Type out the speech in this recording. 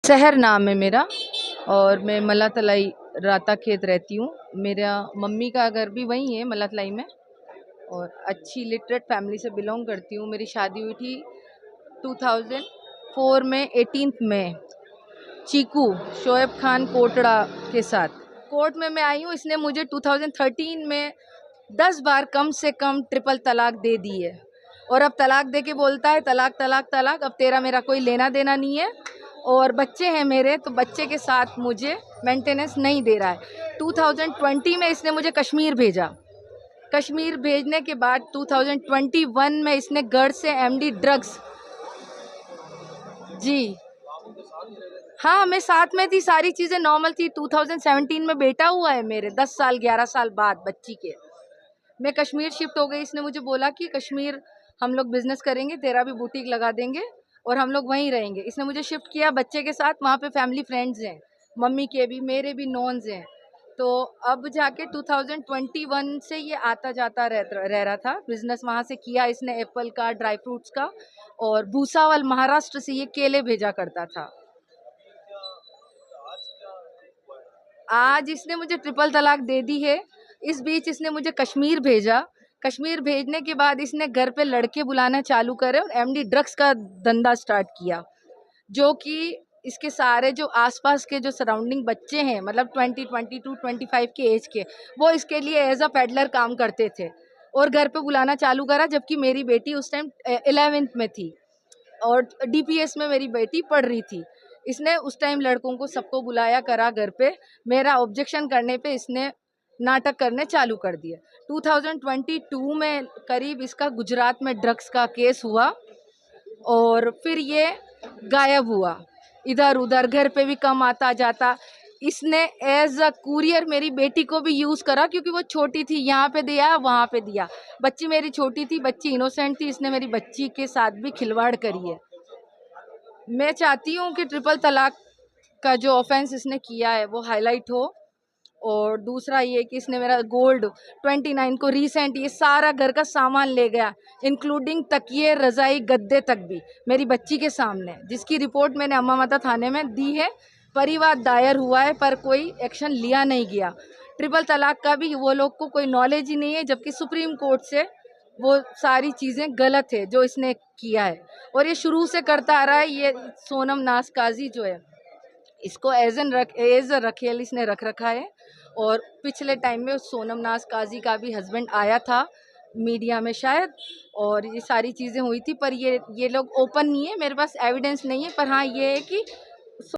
शहर नाम है मेरा और मैं मल्लातलाई राता खेत रहती हूँ। मेरा मम्मी का घर भी वहीं है मल्लातलाई में और अच्छी लिटरेट फैमिली से बिलोंग करती हूँ। मेरी शादी हुई थी 2004 में 18 में चीकू शोएब खान कोटड़ा के साथ। कोर्ट में मैं आई हूँ, इसने मुझे 2013 में 10 बार कम से कम ट्रिपल तलाक दे दी है और अब तलाक दे के बोलता है तलाक तलाक तलाक, अब तेरा मेरा कोई लेना देना नहीं है और बच्चे हैं मेरे, तो बच्चे के साथ मुझे मेंटेनेंस नहीं दे रहा है। 2020 में इसने मुझे कश्मीर भेजा। कश्मीर भेजने के बाद 2021 में इसने घर से एमडी ड्रग्स। जी हाँ, मैं साथ में थी, सारी चीज़ें नॉर्मल थी। 2017 में बेटा हुआ है मेरे, 10 साल 11 साल बाद बच्ची के। मैं कश्मीर शिफ्ट हो गई। इसने मुझे बोला कि कश्मीर हम लोग बिजनेस करेंगे, तेरा भी बुटीक लगा देंगे और हम लोग वहीं रहेंगे। इसने मुझे शिफ्ट किया बच्चे के साथ। वहाँ पे फैमिली फ्रेंड्स हैं, मम्मी के भी, मेरे भी नॉन्स हैं। तो अब जाके 2021 से ये आता जाता रह रहा था। बिजनेस वहाँ से किया इसने, एप्पल का, ड्राई फ्रूट्स का, और भूसावल महाराष्ट्र से ये केले भेजा करता था। आज इसने मुझे ट्रिपल तलाक दे दी है। इस बीच इसने मुझे कश्मीर भेजा। कश्मीर भेजने के बाद इसने घर पे लड़के बुलाना चालू करे और एमडी ड्रग्स का धंधा स्टार्ट किया, जो कि इसके सारे जो आसपास के जो सराउंडिंग बच्चे हैं, मतलब 20, 22, 25 के एज के, वो इसके लिए एज अ पेडलर काम करते थे और घर पे बुलाना चालू करा। जबकि मेरी बेटी उस टाइम 11th में थी और डीपीएस में मेरी बेटी पढ़ रही थी। इसने उस टाइम लड़कों को सबको बुलाया करा घर पे। मेरा ऑब्जेक्शन करने पे इसने नाटक करने चालू कर दिए। 2022 में करीब इसका गुजरात में ड्रग्स का केस हुआ और फिर ये गायब हुआ, इधर उधर, घर पे भी कम आता जाता। इसने एज अ कुरियर मेरी बेटी को भी यूज़ करा, क्योंकि वो छोटी थी, यहाँ पे दिया वहाँ पे दिया। बच्ची मेरी छोटी थी, बच्ची इनोसेंट थी, इसने मेरी बच्ची के साथ भी खिलवाड़ करी है। मैं चाहती हूँ कि ट्रिपल तलाक का जो ऑफेंस इसने किया है वो हाईलाइट हो। और दूसरा ये कि इसने मेरा गोल्ड 29 को रिसेंट ये सारा घर का सामान ले गया, इंक्लूडिंग तकिए, रजाई, गद्दे तक भी, मेरी बच्ची के सामने, जिसकी रिपोर्ट मैंने अम्मा माता थाने में दी है। परिवाद दायर हुआ है पर कोई एक्शन लिया नहीं गया। ट्रिपल तलाक का भी वो लोग को कोई नॉलेज ही नहीं है, जबकि सुप्रीम कोर्ट से वो सारी चीज़ें गलत है जो इसने किया है और ये शुरू से करता आ रहा है। ये सोनम नाज काजी जो है, इसको एज रखेल इसने रख रखा है। और पिछले टाइम में सोनम नाज काजी का भी हस्बैंड आया था मीडिया में शायद, और ये सारी चीज़ें हुई थी, पर ये लोग ओपन नहीं है, मेरे पास एविडेंस नहीं है। पर हाँ, ये है कि